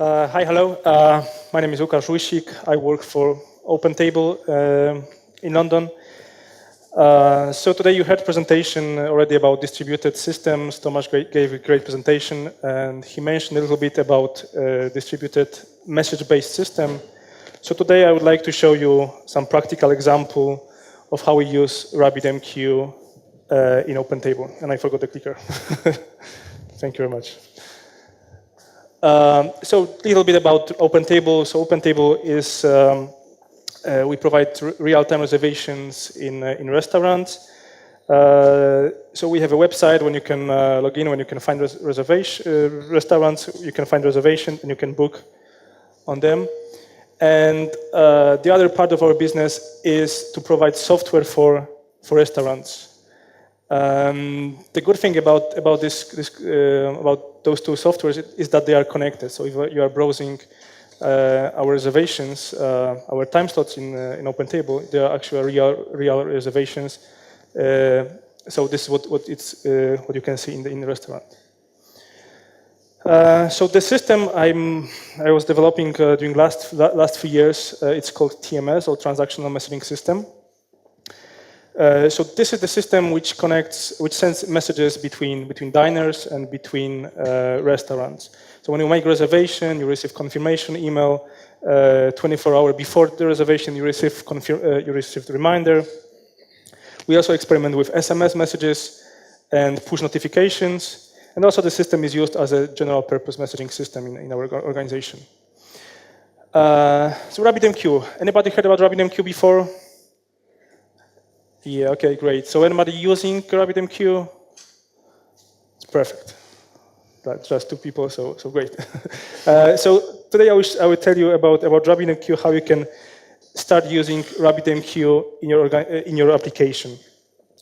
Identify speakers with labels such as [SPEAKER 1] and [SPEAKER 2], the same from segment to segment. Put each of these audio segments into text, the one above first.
[SPEAKER 1] Hi, hello. My name is Łukasz Łysik. I work for OpenTable in London. So today you heard a presentation already about distributed systems. Tomasz gave a great presentation, and he mentioned a little bit about distributed message-based system. So today I would like to show you some practical example of how we use RabbitMQ in OpenTable. And I forgot the clicker. Thank you very much. So a little bit about OpenTable. So OpenTable is, we provide real-time reservations in restaurants. So we have a website when you can log in, when you can find restaurants, you can find reservations, and you can book on them. And the other part of our business is to provide software for restaurants. The good thing about those two softwares is that they are connected. So if you are browsing our reservations, our time slots in OpenTable, they are actually real reservations. So this is what you can see in the restaurant. So the system I was developing during last few years, it's called TMS, or Transactional Messaging System. So this is the system which sends messages between diners and between restaurants. So when you make reservation, you receive confirmation email. 24 hours before the reservation, you receive the reminder. We also experiment with SMS messages and push notifications. And also the system is used as a general purpose messaging system in our organization. So RabbitMQ. Anybody heard about RabbitMQ before? Yeah, okay, great. So anybody using RabbitMQ? It's perfect. That's just two people, so great. So today I will tell you about RabbitMQ, how you can start using RabbitMQ in your application.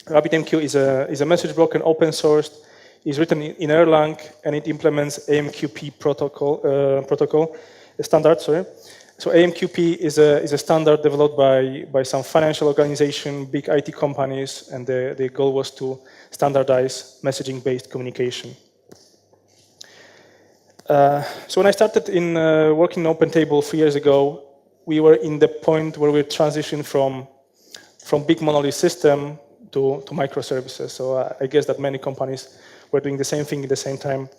[SPEAKER 1] RabbitMQ is a message broker, open sourced. It's written in Erlang, and it implements AMQP protocol standard. Sorry. So AMQP is a standard developed by some financial organization, big IT companies, and the goal was to standardize messaging-based communication. So when I started working in OpenTable 3 years ago, we were in the point where we transitioned from big monolith system to microservices. So I guess that many companies were doing the same thing at the same time.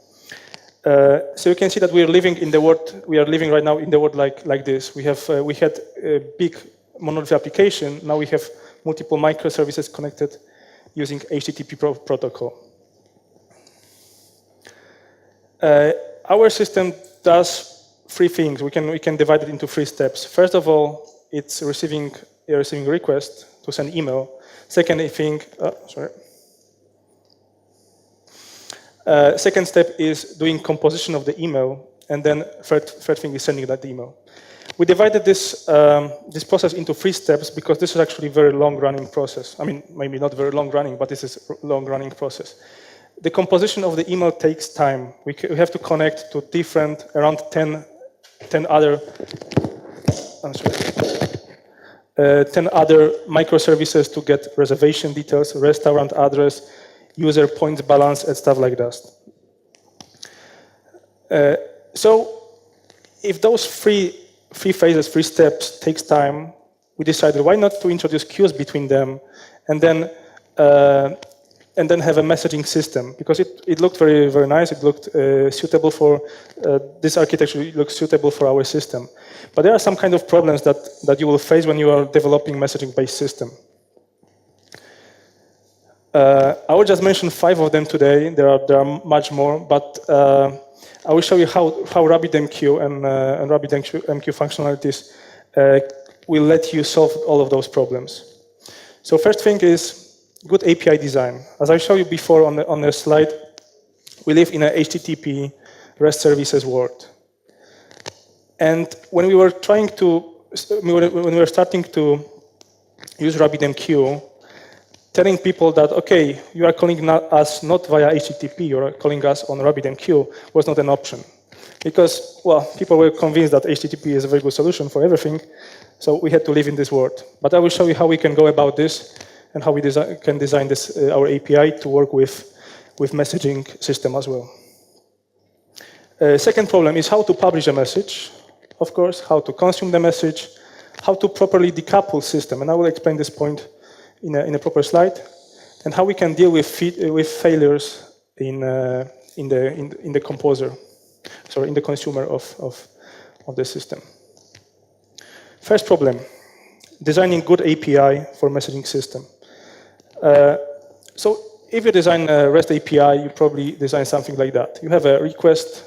[SPEAKER 1] So you can see that we are living right now in the world like this. We had a big monolith application. Now we have multiple microservices connected using HTTP protocol. Our system does three things. We can divide it into 3 steps. First of all, it's receiving a request to send email. Second thing, second step is doing composition of the email, and then third thing is sending that email. We divided this process into 3 steps because this is actually a very long-running process. I mean, maybe not very long-running, but this is a long-running process. The composition of the email takes time. We have to connect to around 10 other 10 other microservices to get reservation details, restaurant address, user points balance, and stuff like that. So if those three phases, 3 steps takes time, we decided why not to introduce queues between them and then have a messaging system, because it looked very, very nice. It looked suitable for this architecture. It looks suitable for our system. But there are some kind of problems that you will face when you are developing messaging-based system. I will just mention 5 of them today. There are much more, but I will show you how RabbitMQ and RabbitMQ functionalities will let you solve all of those problems. So first thing is good API design. As I showed you before on the slide, we live in a HTTP REST services world. And when we were starting to use RabbitMQ, telling people that, okay, you are calling us not via HTTP, you are calling us on RabbitMQ, was not an option. Because, well, people were convinced that HTTP is a very good solution for everything, so we had to live in this world. But I will show you how we can go about this and how we can design this, our API to work with messaging system as well. Second problem is how to publish a message, of course, how to consume the message, how to properly decouple system, and I will explain this point in a proper slide, and how we can deal with failures in the composer, sorry, in the consumer of the system. First problem, designing good API for messaging system. So if you design a REST API, you probably design something like that. You have a request.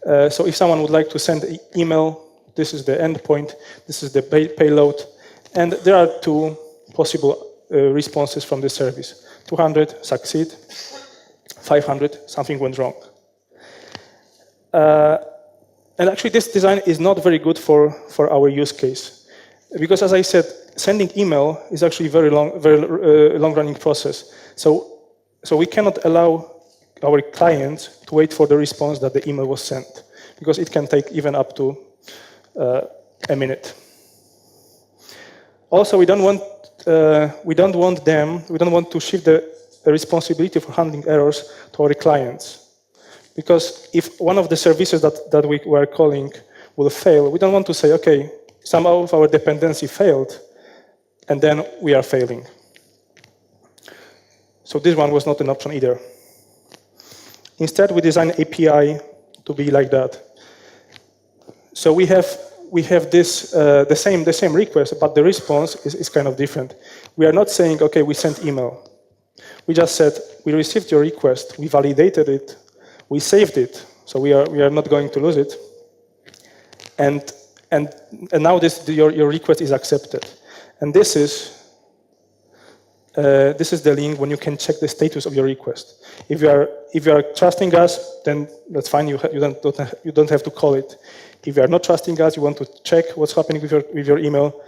[SPEAKER 1] So if someone would like to send an email, this is the endpoint, this is the payload, and there are two possible responses from the service. 200, succeed. 500, something went wrong. And actually, this design is not very good for our use case. Because as I said, sending email is actually very long-running process. So we cannot allow our clients to wait for the response that the email was sent, because it can take even up to a minute. Also, we don't want to shift the responsibility for handling errors to our clients. Because if one of the services that we were calling will fail, we don't want to say, okay, some of our dependency failed, and then we are failing. So this one was not an option either. Instead, we design API to be like that. So we have this the same request, but the response is kind of different. We are not saying, okay, we sent email. We just said, we received your request, we validated it, we saved it, so we are not going to lose it. And now your request is accepted. And this is the link when you can check the status of your request. If you are trusting us, then that's fine. You don't have to call it. If you are not trusting us, you want to check what's happening with your email,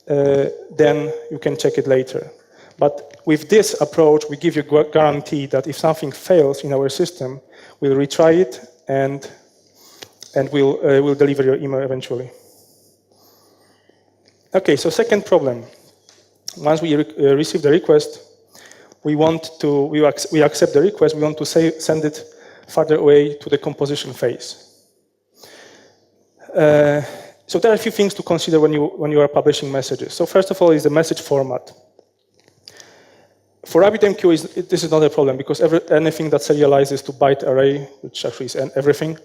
[SPEAKER 1] then you can check it later. But with this approach, we give you a guarantee that if something fails in our system, we'll retry it and we'll deliver your email eventually. Okay, so second problem. Once we receive the request, we accept the request. We want to send it further away to the composition phase. So there are a few things to consider when you are publishing messages. So first of all is the message format. For RabbitMQ, this is not a problem, because anything that serializes to byte array, which actually is everything,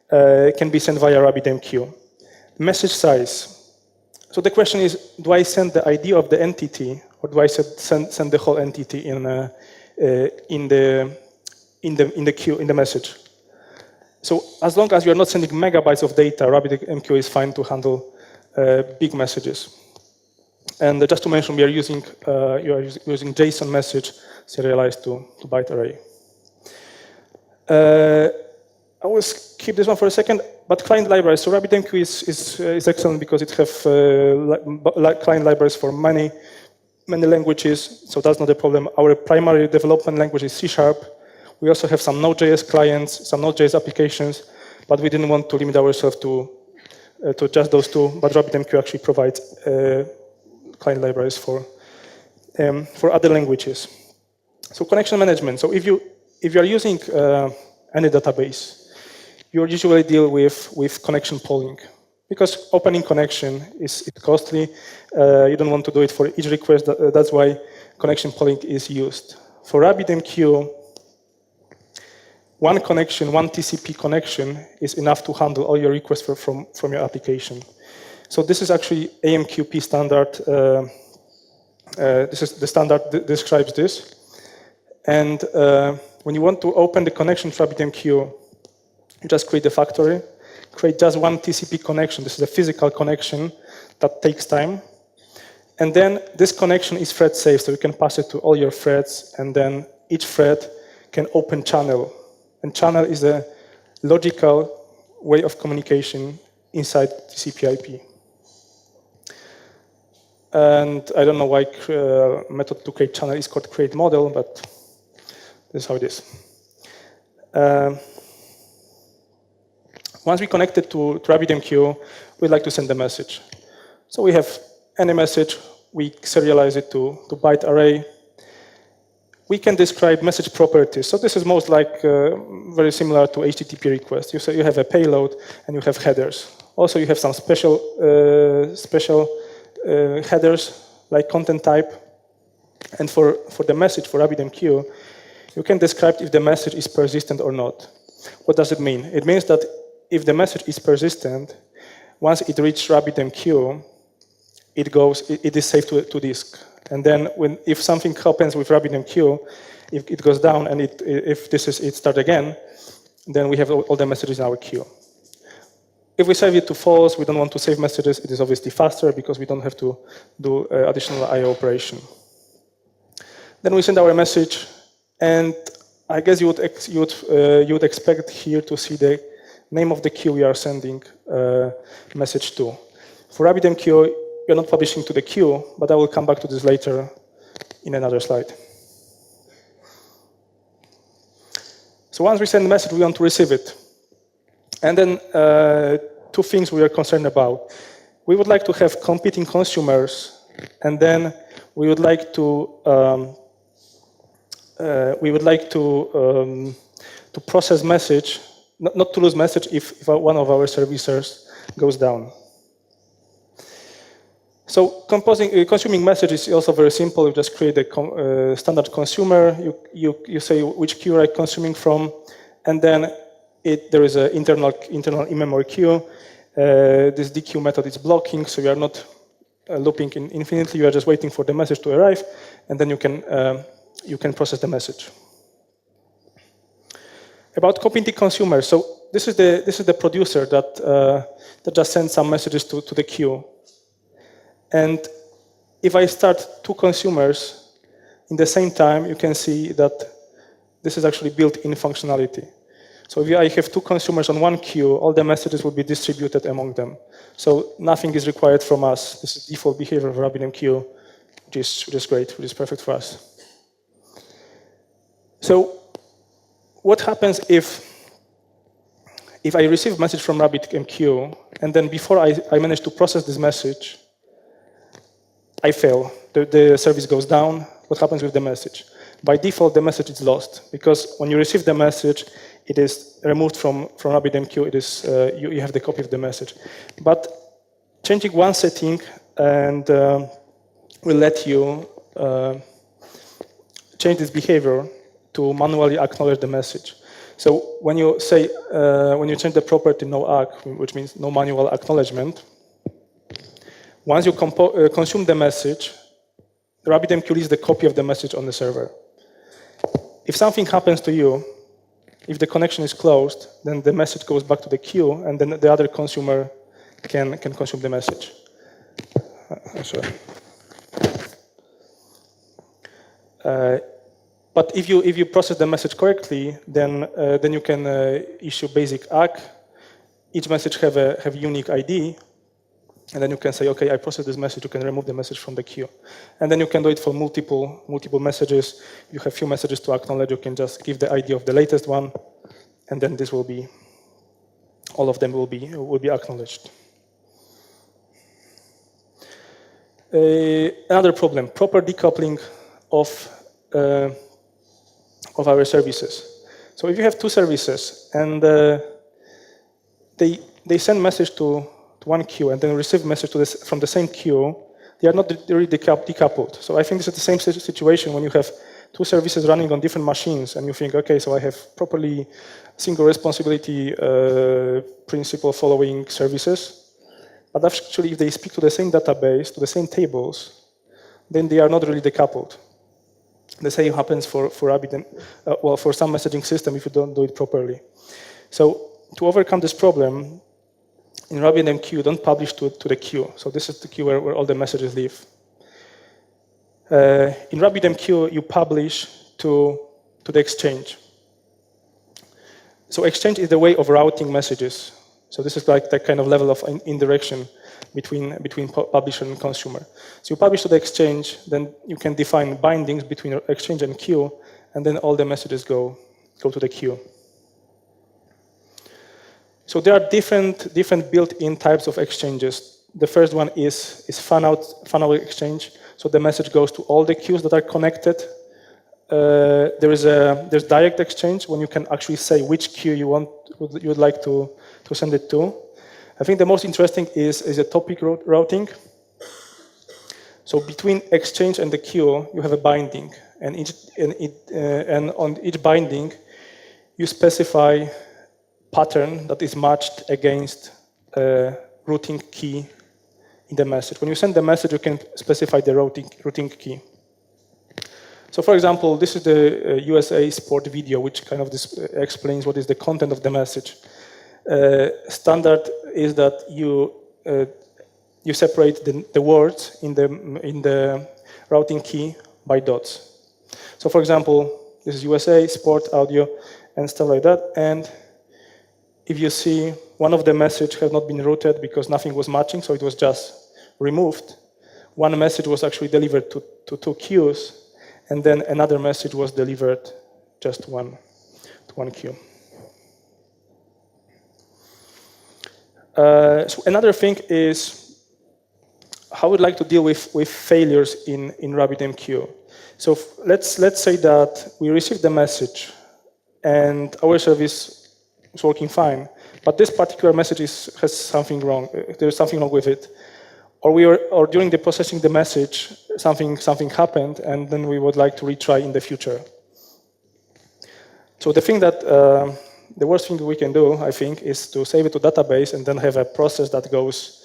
[SPEAKER 1] can be sent via RabbitMQ. Message size. So the question is, do I send the ID of the entity, or do I send the whole entity in the queue, in the message? So as long as you are not sending megabytes of data, RabbitMQ is fine to handle big messages. And just to mention, you are using JSON message serialized to byte array. I will skip this one for a second, but client libraries. So RabbitMQ is excellent because it has client libraries for many languages, so that's not a problem. Our primary development language is C#. We also have some Node.js clients, some Node.js applications, but we didn't want to limit ourselves to just those two, but RabbitMQ actually provides client libraries for other languages. So connection management. So if you are using any database, you usually deal with connection polling, because opening connection is costly. You don't want to do it for each request. That's why connection polling is used. For RabbitMQ, one connection, one TCP connection is enough to handle all your requests from your application. So this is actually AMQP standard. This is the standard that describes this. And when you want to open the connection to RabbitMQ, you just create a factory, create just one TCP connection. This is a physical connection that takes time. And then this connection is thread safe, so you can pass it to all your threads, and then each thread can open channel. And channel is a logical way of communication inside TCP/IP. And I don't know why method to create channel is called create model, but this is how it is. Once we connect it to RabbitMQ, we'd like to send a message. So we have any message, we serialize it to byte array. we can describe message properties. So this is most like very similar to HTTP requests. You say you have a payload and you have headers. Also, you have some special headers like content type. And for the message, for RabbitMQ, you can describe if the message is persistent or not. What does it mean? It means that if the message is persistent, once it reaches RabbitMQ, it is saved to disk. And then if something happens with RabbitMQ, if it goes down and if this is it start again, then we have all the messages in our queue. If we save it to false, we don't want to save messages, it is obviously faster because we don't have to do additional I/O operation. Then we send our message, and I guess you would expect here to see the name of the queue we are sending message to. For RabbitMQ, we are not publishing to the queue, but I will come back to this later in another slide. So once we send the message, we want to receive it. And then two things we are concerned about. We would like to have competing consumers, and then we would like to process message, not to lose message if one of our services goes down. So consuming message is also very simple. You just create a standard consumer. You say which queue you are consuming from, and then there is an internal in-memory queue. This dequeue method is blocking, so you are not looping infinitely. You are just waiting for the message to arrive, and then you can process the message. About competing consumers, so this is the producer that just sends some messages to the queue. And if I start two consumers in the same time, you can see that this is actually built-in functionality. So if I have two consumers on one queue, all the messages will be distributed among them. So nothing is required from us. This is default behavior of RabbitMQ, which is great, which is perfect for us. So what happens if I receive a message from RabbitMQ, and then before I manage to process this message, I fail. The service goes down. What happens with the message? By default, the message is lost, because when you receive the message, it is removed from RabbitMQ. It is you have the copy of the message. But changing one setting and will let you change this behavior to manually acknowledge the message. So when you say when you change the property no ACK, which means no manual acknowledgement, once you consume the message, RabbitMQ leaves the copy of the message on the server. If something happens to you, if the connection is closed, then the message goes back to the queue, and then the other consumer can consume the message. Sorry. But if you process the message correctly, then you can issue basic ACK. Each message have a unique ID. And then you can say, okay, I processed this message. You can remove the message from the queue. And then you can do it for multiple messages. You have few messages to acknowledge. You can just give the ID of the latest one. And then this will be, all of them will be acknowledged. Another problem, proper decoupling of our services. So if you have two services and they send message to one queue and then receive message from the same queue, they are not really decoupled. So I think this is the same situation when you have two services running on different machines and you think, okay, so I have properly single responsibility principle following services. But actually, if they speak to the same database, to the same tables, then they are not really decoupled. The same happens for Rabbit, for some messaging system if you don't do it properly. So to overcome this problem, in RabbitMQ, don't publish to the queue. So this is the queue where all the messages live. In RabbitMQ, you publish to the exchange. So exchange is the way of routing messages. So this is like that kind of level of indirection between publisher and consumer. So you publish to the exchange, then you can define bindings between exchange and queue, and then all the messages go to the queue. So there are different built-in types of exchanges. The first one is fan-out exchange. So the message goes to all the queues that are connected there's direct exchange when you can actually say which queue you would like to send it to. I think the most interesting is a topic routing. So between exchange and the queue, you have a binding, and on each binding, you specify pattern that is matched against a routing key in the message. When you send the message, you can specify the routing key. So for example, this is the USA sport video, which kind of explains what is the content of the message. Standard is that you separate the words in the routing key by dots. So for example, this is USA, sport, audio, and stuff like that. And if you see one of the message has not been routed because nothing was matching, so it was just removed. One message was actually delivered to two queues, and then another message was delivered just to one queue. So another thing is how we'd like to deal with failures in RabbitMQ. So let's say that we received the message and our service is working fine, but this particular message has something wrong. There's something wrong with it. Or during the processing the message, something happened, and then we would like to retry in the future. So the thing that the worst thing we can do, I think, is to save it to database and then have a process that goes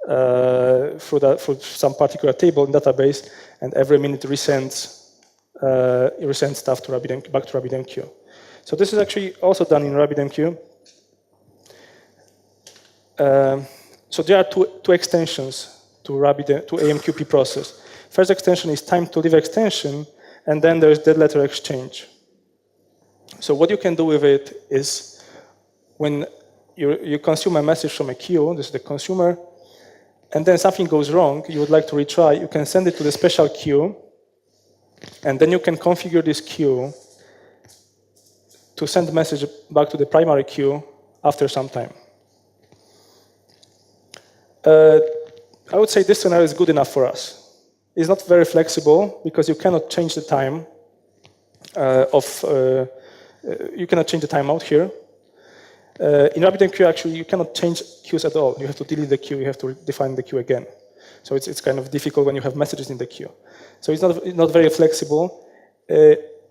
[SPEAKER 1] through some particular table in database, and every minute resends stuff to back to RabbitMQ. So this is actually also done in RabbitMQ. So there are two extensions to AMQP process. First extension is time to live extension, and then there's dead letter exchange. So what you can do with it is when you consume a message from a queue, this is the consumer, and then something goes wrong, you would like to retry, you can send it to the special queue, and then you can configure this queue to send the message back to the primary queue after some time. I would say this scenario is good enough for us. It's not very flexible because you cannot change the time you cannot change the timeout here. In RabbitMQ, actually, you cannot change queues at all. You have to delete the queue. You have to define the queue again. So it's kind of difficult when you have messages in the queue. So it's not very flexible.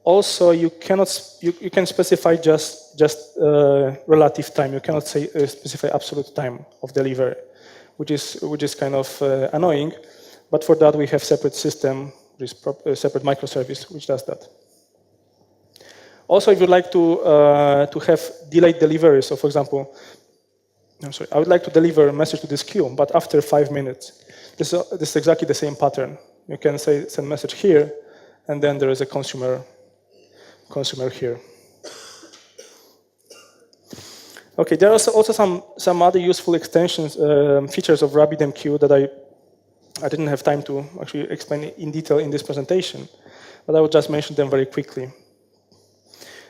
[SPEAKER 1] Also, you can specify just relative time. You cannot specify absolute time of delivery, which is kind of annoying. But for that, we have separate system, separate microservice, which does that. Also, if you'd like to have delayed delivery, so for example, I would like to deliver a message to this queue, but after 5 minutes. This is exactly the same pattern. You can send message here, and then there is a consumer here. Okay, there are also some other useful extensions, features of RabbitMQ that I didn't have time to actually explain in detail in this presentation, but I will just mention them very quickly.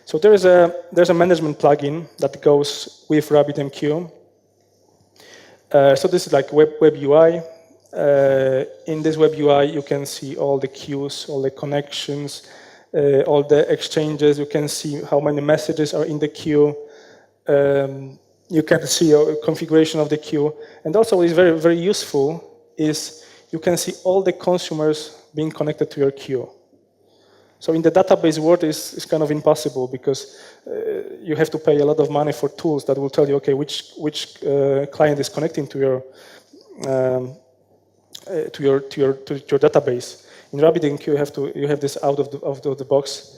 [SPEAKER 1] So there's a management plugin that goes with RabbitMQ. So this is like web UI. In this web UI, you can see all the queues, all the connections, all the exchanges. You can see how many messages are in the queue. You can see a configuration of the queue. And also what is very, very useful is you can see all the consumers being connected to your queue. So in the database world, it's kind of impossible because you have to pay a lot of money for tools that will tell you, okay, which client is connecting to your database. In RabbitMQ, you have this out of the box.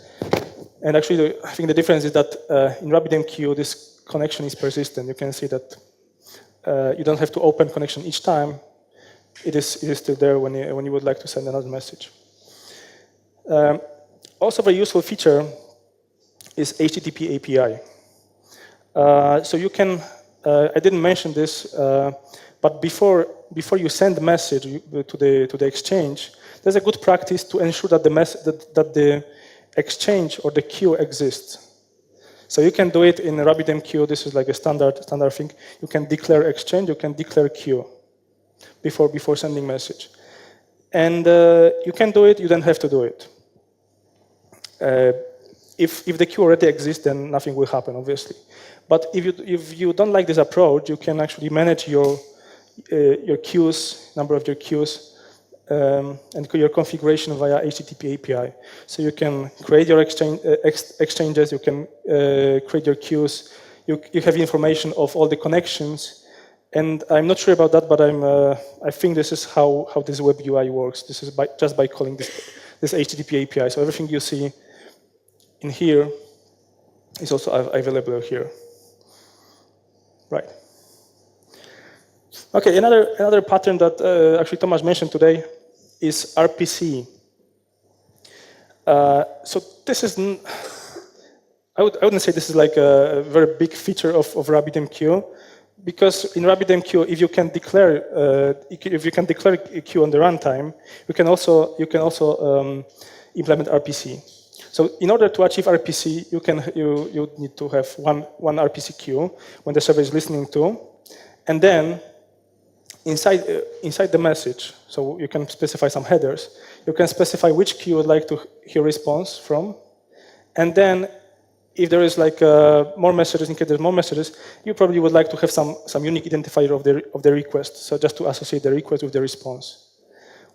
[SPEAKER 1] And actually, I think the difference is that in RabbitMQ, this connection is persistent. You can see that you don't have to open connection each time. It is still there when you would like to send another message. Also, a very useful feature is HTTP API. So you can, I didn't mention this, but before you send the message to the exchange, there's a good practice to ensure that the exchange or the queue exists. So you can do it in RabbitMQ. This is like a standard thing. You can declare exchange. You can declare queue before sending message, and you can do it. You don't have to do it. If the queue already exists, then nothing will happen, obviously. But if you don't like this approach, you can actually manage your queues, number of your queues, and your configuration via HTTP API. So you can create your exchanges, you can create your queues, you have information of all the connections, and I'm not sure about that, but I think this is how this web UI works. This is just by calling this HTTP API. So everything you see in here is also available here. Right. Okay, another pattern that actually Tomasz mentioned today is RPC. So this is, I wouldn't say this is like a very big feature of RabbitMQ, because in RabbitMQ, if you can declare a queue on the runtime, you can also implement RPC. So in order to achieve RPC, you need to have one RPC queue when the server is listening to, and then inside the message, so you can specify some headers. You can specify which queue you would like to hear response from, and then if there is like more messages, in case there's more messages, you probably would like to have some unique identifier of the request, so just to associate the request with the response.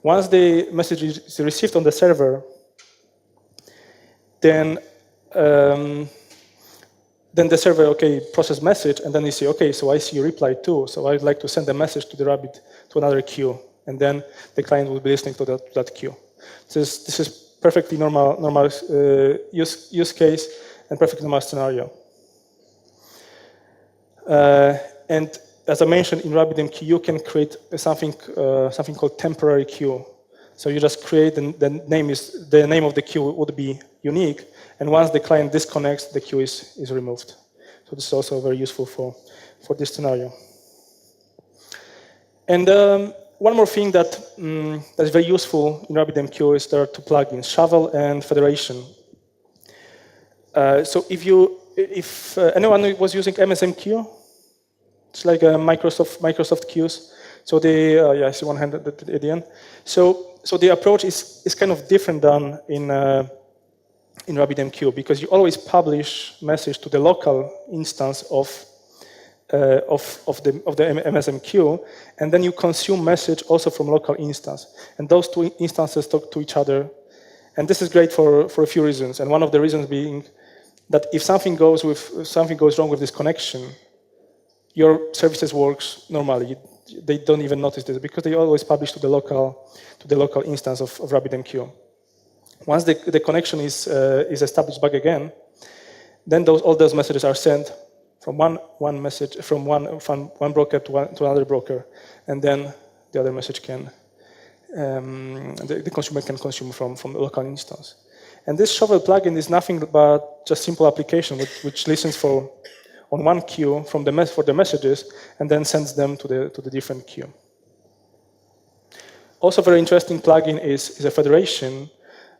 [SPEAKER 1] Once the message is received on the server, then the server, process message, and then you say, okay, so I see you reply too, so I'd like to send a message to the Rabbit to another queue, and then the client will be listening to that queue. This is perfectly normal use case and perfectly normal scenario. And as I mentioned, in RabbitMQ, you can create something called temporary queue. So you just create the name of the queue would be unique, and once the client disconnects, the queue is removed. So this is also very useful for this scenario. And one more thing that is very useful in RabbitMQ is there are two plugins, Shovel and Federation. So if anyone was using MSMQ, it's like a Microsoft queues. So I see one hand at the end. So the approach is kind of different than in RabbitMQ, because you always publish message to the local instance of the MSMQ, and then you consume message also from local instance, and those two instances talk to each other. And this is great for a few reasons, and one of the reasons being that if something goes wrong with this connection, your services works normally. They don't even notice this because they always publish to the local instance of RabbitMQ. Once the connection is established back again, then all those messages are sent from one message from one broker to another broker, and then the other message the consumer can consume from the local instance. And this Shovel plugin is nothing but just simple application which listens on one queue for the messages and then sends them to the different queue. Also, very interesting plugin is a Federation.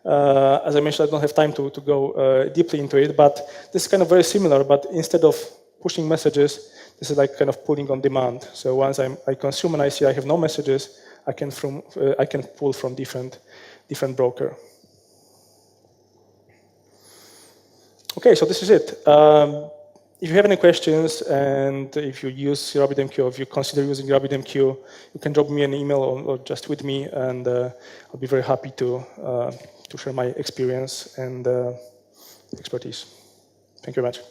[SPEAKER 1] As I mentioned, I don't have time to go deeply into it, but this is kind of very similar. But instead of pushing messages, this is like kind of pulling on demand. So once I consume and I see I have no messages, I can pull from different broker. Okay, so this is it. If you have any questions, and if you use RabbitMQ, or if you consider using RabbitMQ, you can drop me an email or just tweet me, and I'll be very happy to share my experience and expertise. Thank you very much.